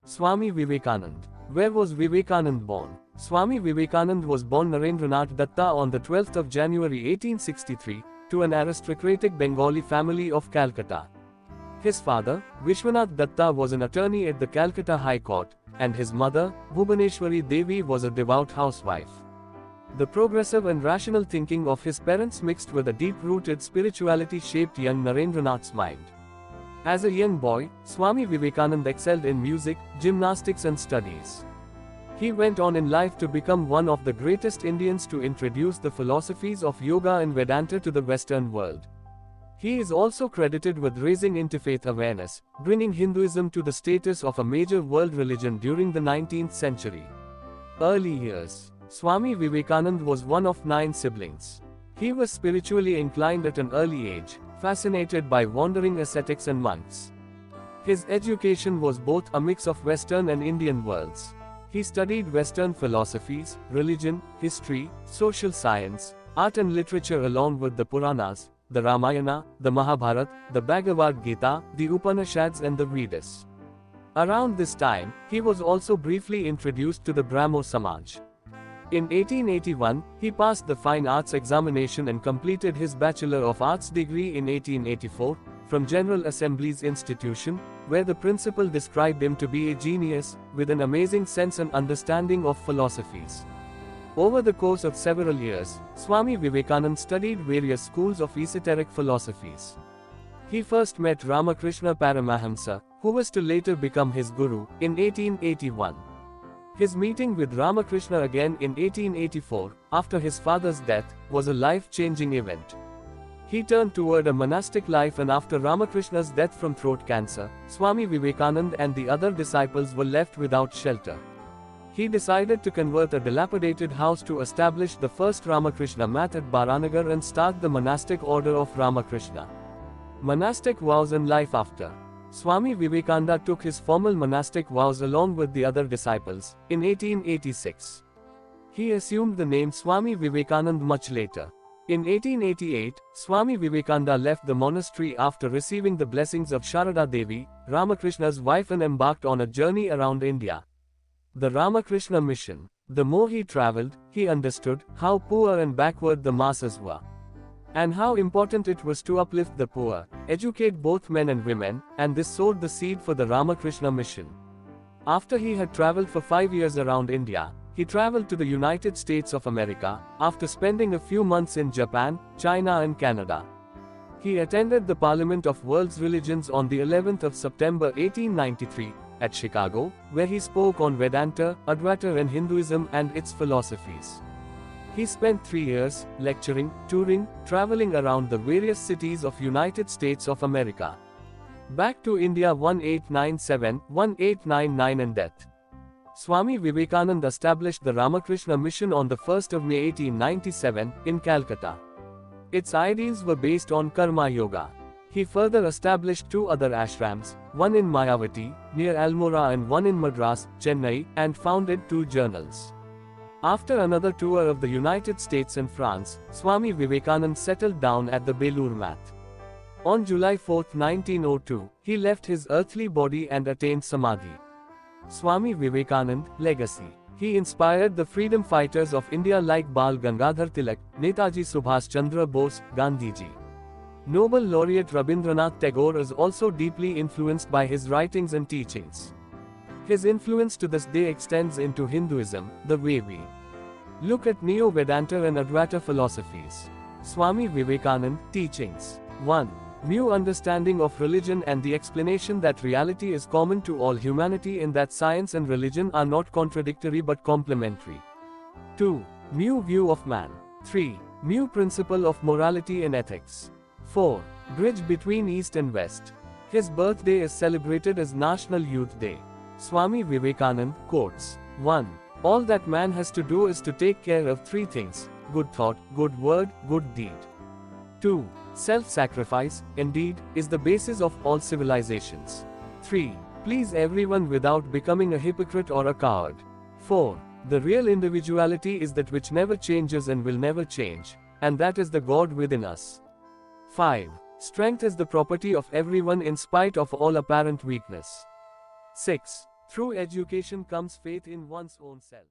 Swami Vivekananda. Where was Vivekanand born? Swami Vivekanand was born Narendranath Datta on the 12th of January 1863, to an aristocratic Bengali family of Calcutta. His father, Vishwanath Datta, was an attorney at the Calcutta High Court, and his mother, Bhubaneshwari Devi, was a devout housewife. The progressive and rational thinking of his parents mixed with a deep-rooted spirituality shaped young Narendranath's mind. As a young boy, Swami Vivekananda excelled in music, gymnastics and studies. He went on in life to become one of the greatest Indians to introduce the philosophies of yoga and Vedanta to the Western world. He is also credited with raising interfaith awareness, bringing Hinduism to the status of a major world religion during the 19th century. Early years. Swami Vivekananda was one of 9 siblings. He was spiritually inclined at an early age, fascinated by wandering ascetics and monks. His education was both a mix of Western and Indian worlds. He studied Western philosophies, religion, history, social science, art and literature along with the Puranas, the Ramayana, the Mahabharata, the Bhagavad Gita, the Upanishads and the Vedas. Around this time, he was also briefly introduced to the Brahmo Samaj. In 1881, he passed the Fine Arts examination and completed his Bachelor of Arts degree in 1884, from General Assembly's institution, where the principal described him to be a genius, with an amazing sense and understanding of philosophies. Over the course of several years, Swami Vivekananda studied various schools of esoteric philosophies. He first met Ramakrishna Paramahamsa, who was to later become his guru, in 1881. His meeting with Ramakrishna again in 1884, after his father's death, was a life-changing event. He turned toward a monastic life, and after Ramakrishna's death from throat cancer, Swami Vivekananda and the other disciples were left without shelter. He decided to convert a dilapidated house to establish the first Ramakrishna Math at Baranagar and start the monastic order of Ramakrishna. Monastic vows and life after. Swami Vivekananda took his formal monastic vows along with the other disciples, in 1886. He assumed the name Swami Vivekananda much later. In 1888, Swami Vivekananda left the monastery after receiving the blessings of Sharada Devi, Ramakrishna's wife, and embarked on a journey around India. The Ramakrishna mission. The more he traveled, he understood how poor and backward the masses were, and how important it was to uplift the poor, educate both men and women, and this sowed the seed for the Ramakrishna mission. After he had traveled for 5 years around India, he traveled to the United States of America, after spending a few months in Japan, China and Canada. He attended the Parliament of World's Religions on the 11th of September 1893, at Chicago, where he spoke on Vedanta, Advaita and Hinduism and its philosophies. He spent 3 years, lecturing, touring, traveling around the various cities of United States of America. Back to India 1897-1899 and death. Swami Vivekananda established the Ramakrishna Mission on the 1st of May 1897, in Calcutta. Its ideals were based on Karma Yoga. He further established 2 other ashrams, one in Mayavati, near Almora, and one in Madras, Chennai, and founded 2 journals. After another tour of the United States and France, Swami Vivekananda settled down at the Belur Math. On July 4, 1902, he left his earthly body and attained Samadhi. Swami Vivekananda, legacy. He inspired the freedom fighters of India like Bal Gangadhar Tilak, Netaji Subhash Chandra Bose, Gandhiji. Nobel laureate Rabindranath Tagore is also deeply influenced by his writings and teachings. His influence to this day extends into Hinduism, the way we look at Neo-Vedanta and Advaita philosophies. Swami Vivekananda, teachings. 1. New understanding of religion and the explanation that reality is common to all humanity, and that science and religion are not contradictory but complementary. 2. New view of man. 3. New principle of morality and ethics. 4. Bridge between East and West. His birthday is celebrated as National Youth Day. Swami Vivekananda quotes. 1. All that man has to do is to take care of 3 things: good thought, good word, good deed. 2. Self-sacrifice, indeed, is the basis of all civilizations. 3. Please everyone without becoming a hypocrite or a coward. 4. The real individuality is that which never changes and will never change, and that is the God within us. 5. Strength is the property of everyone in spite of all apparent weakness. 6. Through education comes faith in one's own self.